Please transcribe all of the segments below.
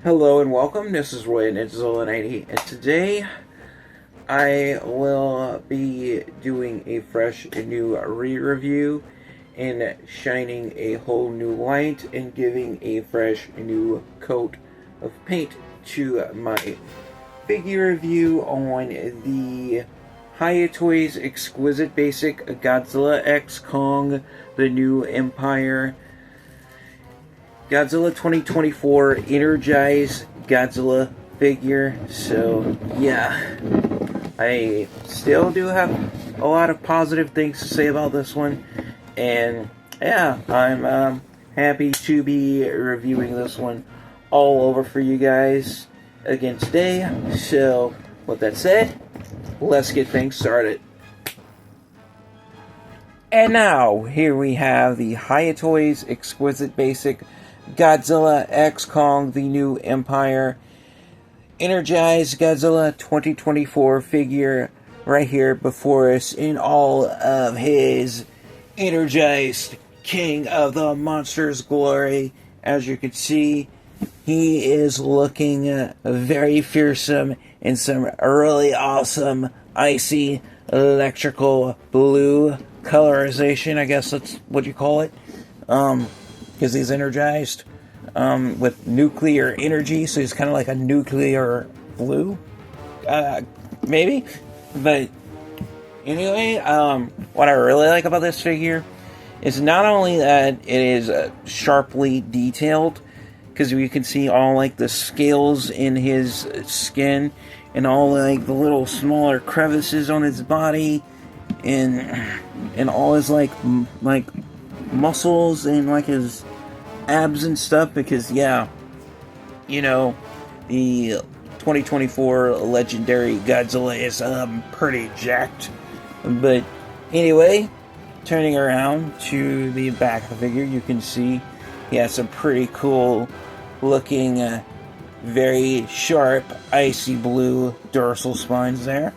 Hello and welcome, this is Roy at Energized, and today I will be doing a fresh new re-review and shining a whole new light and giving a fresh new coat of paint to my figure review on the Hiya Toys Exquisite Basic Godzilla X Kong, the New Empire Godzilla 2024 Energized Godzilla figure. So yeah, I still do have a lot of positive things to say about this one, and yeah, I'm happy to be reviewing this one all over for you guys again today. So with that said, let's get things started. And now, here we have the Hiya Toys Exquisite Basic Godzilla X Kong, the New Empire Energized Godzilla 2024 figure right here before us in all of his energized King of the Monsters glory. As you can see, he is looking very fearsome in some really awesome icy electrical blue colorization, I guess that's what you call it, because he's energized with nuclear energy, so he's kind of like a nuclear blue, maybe. But anyway, what I really like about this figure is not only that it is sharply detailed, because you can see all like the scales in his skin and all like the little smaller crevices on his body, and all his like muscles and like his abs and stuff, because yeah, you know, the 2024 legendary Godzilla is pretty jacked. But anyway, turning around to the back of the figure, you can see he has some pretty cool looking very sharp icy blue dorsal spines there.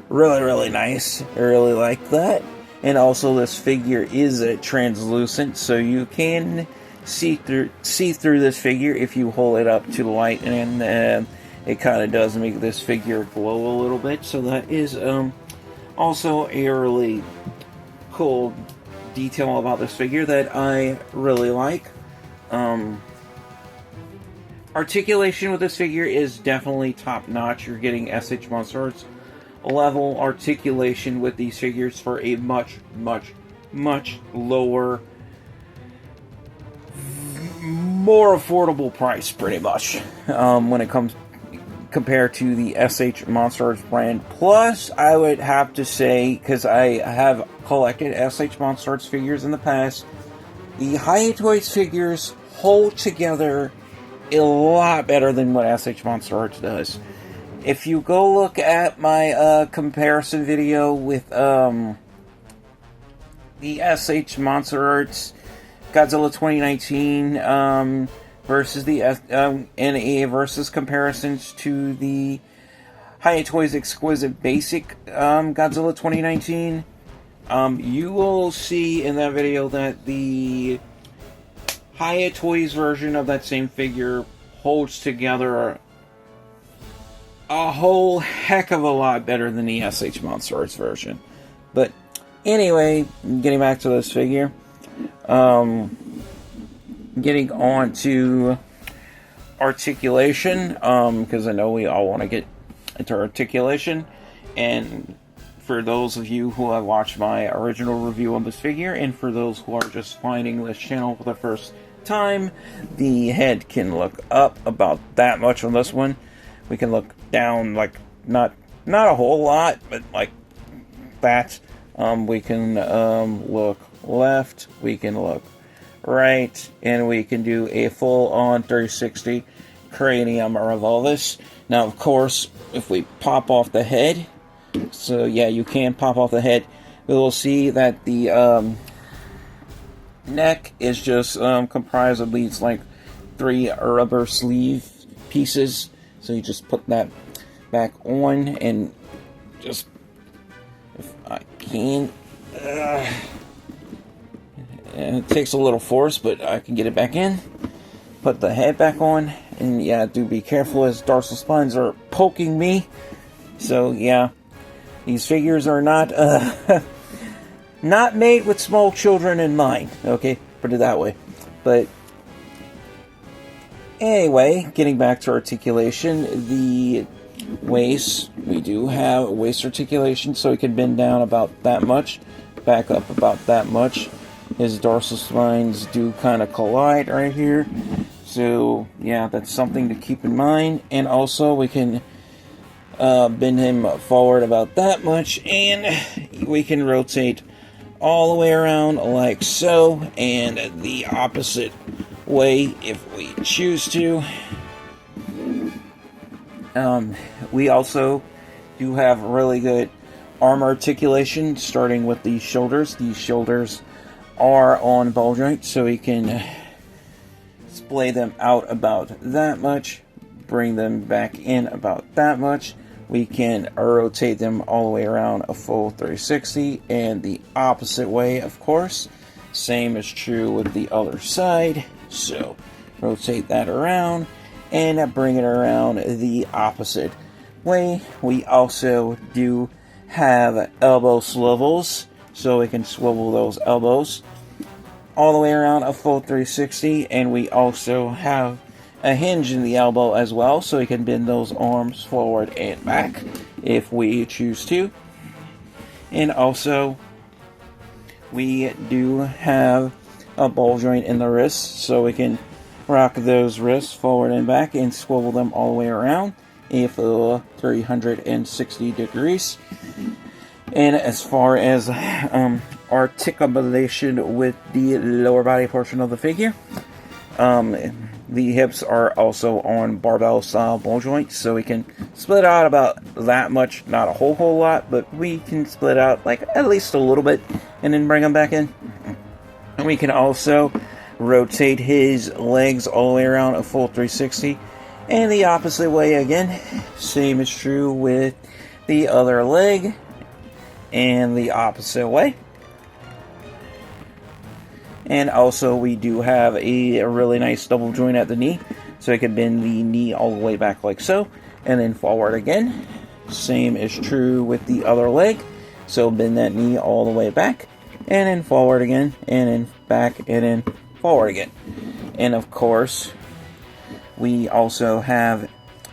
Really nice. I really like that. And also this figure is translucent, so you can see through this figure if you hold it up to the light, and it kind of does make this figure glow a little bit. So that is also a really cool detail about this figure that I really like. Articulation with this figure is definitely top notch. You're getting SH Monster Arts level articulation with these figures for a much lower, more affordable price, pretty much, when it comes compared to the SH Monster Arts brand. Plus, I would have to say, because I have collected SH Monster Arts figures in the past, the Hiya Toys figures hold together a lot better than what SH Monster Arts does. If you go look at my comparison video with the SH Monster Arts Godzilla 2019 versus the NA versus comparisons to the Hiya Toys Exquisite Basic Godzilla 2019, you will see in that video that the Hiya Toys version of that same figure holds together a whole heck of a lot better than the SH Monster Arts version. But anyway, getting back to this figure, getting on to articulation, because I know we all want to get into articulation. And for those of you who have watched my original review on this figure, and for those who are just finding this channel for the first time, the head can look up about that much on this one. We can look down, like not a whole lot, but like that. We can look left, we can look right, and we can do a full-on 360 cranium revolvus. Now, of course, if we pop off the head, so yeah, you can pop off the head, we will see that the neck is just comprised of these like 3 rubber sleeve pieces. So you just put that back on, and just, if I can, And it takes a little force, but I can get it back in. Put the head back on. And yeah, do be careful as dorsal spines are poking me. So yeah, these figures are not not made with small children in mind. Okay, put it that way. But anyway, getting back to articulation, the waist, we do have waist articulation, so he can bend down about that much, back up about that much. His dorsal spines do kind of collide right here. So yeah, that's something to keep in mind. And also we can bend him forward about that much, and we can rotate all the way around like so, and the opposite way if we choose to. We also do have really good arm articulation, starting with the shoulders. These shoulders are on ball joint, so we can splay them out about that much, bring them back in about that much. We can rotate them all the way around a full 360, and the opposite way, of course. Same is true with the other side. So rotate that around and bring it around the opposite way. We also do have elbow swivels, so we can swivel those elbows all the way around a full 360, and we also have a hinge in the elbow as well, so we can bend those arms forward and back if we choose to. And also we do have a ball joint in the wrist, so we can rock those wrists forward and back and swivel them all the way around a full 360 degrees. And as far as articulation with the lower body portion of the figure, the hips are also on barbell style ball joints, so we can split out about that much, not a whole lot, but we can split out like at least a little bit and then bring them back in. And we can also rotate his legs all the way around a full 360, and the opposite way again. Same is true with the other leg, and the opposite way. And also we do have a really nice double joint at the knee, so I can bend the knee all the way back like so, and then forward again. Same is true with the other leg, so bend that knee all the way back, and then forward again, and then back, and then forward again. And of course, we also have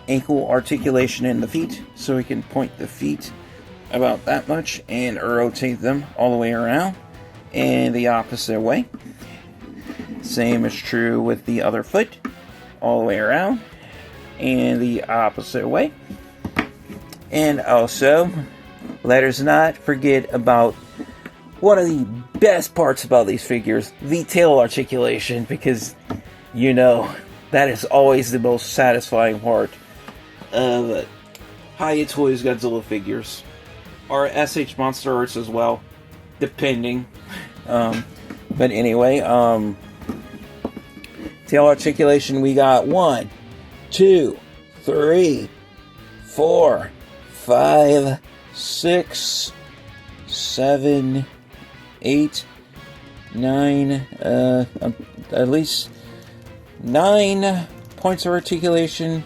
ankle articulation in the feet, so we can point the feet about that much and rotate them all the way around and the opposite way. Same is true with the other foot, all the way around and the opposite way. And also, let us not forget about one of the best parts about these figures, the tail articulation, because you know that is always the most satisfying part of Hiya Toys Godzilla figures, or SH Monster Arts as well, depending. But anyway, tail articulation, we got 1, 2, 3, 4, 5, 6, 7, 8, 9, at least 9 points of articulation,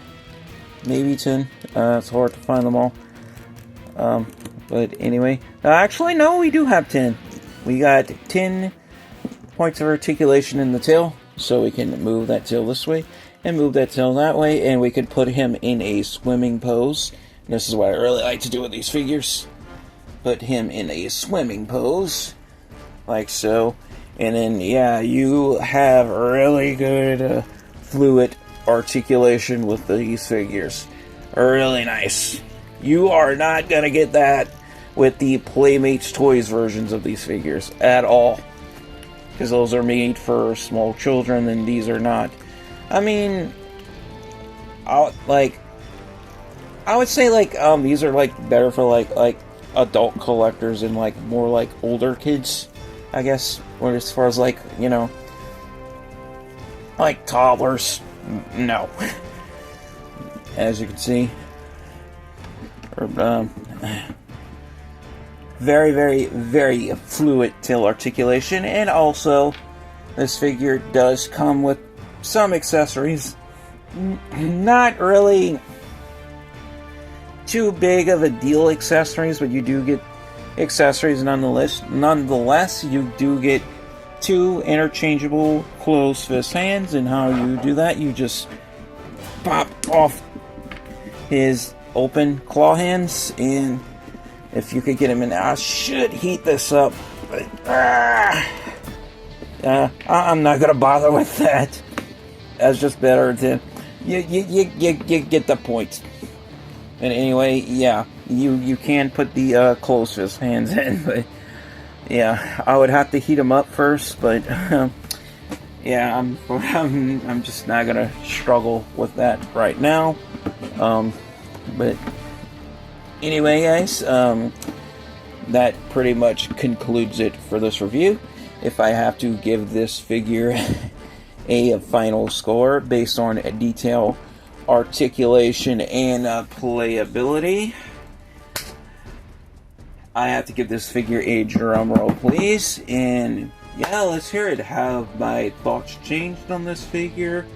maybe 10. It's hard to find them all. But anyway, actually no, we do have 10. We got 10 points of articulation in the tail, so we can move that tail this way and move that tail that way, and we can put him in a swimming pose. This is what I really like to do with these figures. Put him in a swimming pose, like so. And then, yeah, you have really good fluid articulation with these figures. Really nice. You are not going to get that with the Playmates Toys versions of these figures at all, because those are made for small children and these are not. I mean, I would say these are like better for like adult collectors and like more like older kids, I guess. Or as far as like, you know, like toddlers, no. As you can see, very, very, very fluid tail articulation, and also this figure does come with some accessories. Not really too big of a deal accessories, but you do get accessories nonetheless. Nonetheless, you do get 2 interchangeable closed fist hands, and how you do that, you just pop off his open claw hands, and if you could get him in, I should heat this up, but I'm not gonna bother with that. That's just better than you get the point. And anyway, yeah, you can put the closed fist hands in, but yeah, I would have to heat them up first. But yeah, I'm just not gonna struggle with that right now. But anyway, guys, that pretty much concludes it for this review. If I have to give this figure a final score based on detail, articulation, and playability, I have to give this figure a drum roll, please. And yeah, let's hear it. Have my thoughts changed on this figure?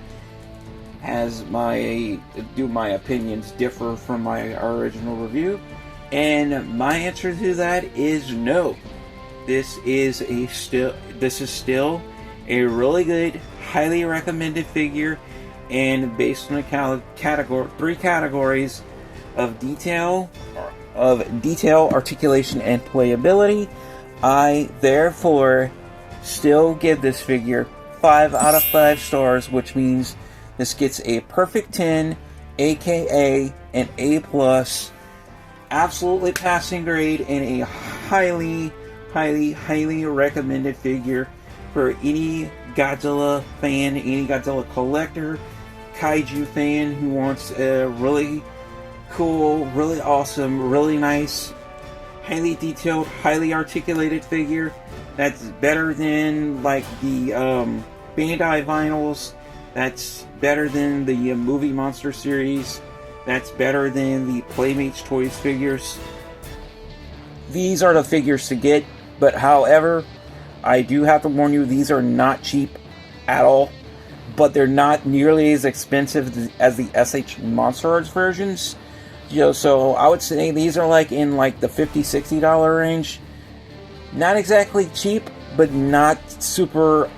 Do my opinions differ from my original review? And my answer to that is no. This is still a really good, highly recommended figure, and based on the 3 categories of detail, articulation, and playability, I therefore still give this figure 5 out of 5 stars, which means this gets a perfect 10, aka an A+, absolutely passing grade, and a highly recommended figure for any Godzilla fan, any Godzilla collector, kaiju fan who wants a really cool, really awesome, really nice, highly detailed, highly articulated figure that's better than like the Bandai vinyls, that's better than the Movie Monster series, that's better than the Playmates Toys figures. These are the figures to get, but however, I do have to warn you, these are not cheap at all, but they're not nearly as expensive as the SH Monster Arts versions. So I would say these are like in like the $50-$60 range. Not exactly cheap, but not super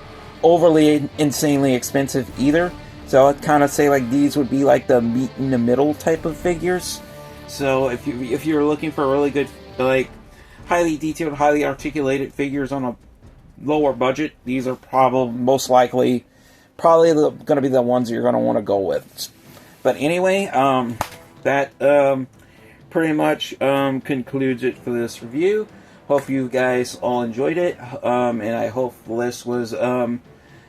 overly insanely expensive either. So I'd kind of say like these would be like the meet in the middle type of figures. So if you're looking for really good, like highly detailed, highly articulated figures on a lower budget, these are probably going to be the ones you're going to want to go with. But anyway, that pretty much concludes it for this review. Hope you guys all enjoyed it, and I hope this was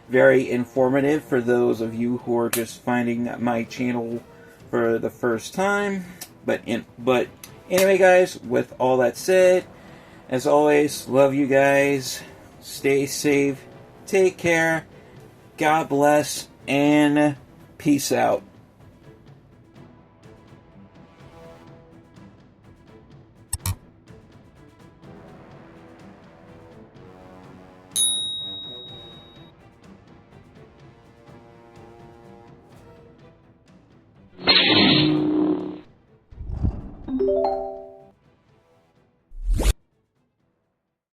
very informative for those of you who are just finding my channel for the first time. But anyway, guys, with all that said, as always, love you guys. Stay safe. Take care. God bless, and peace out.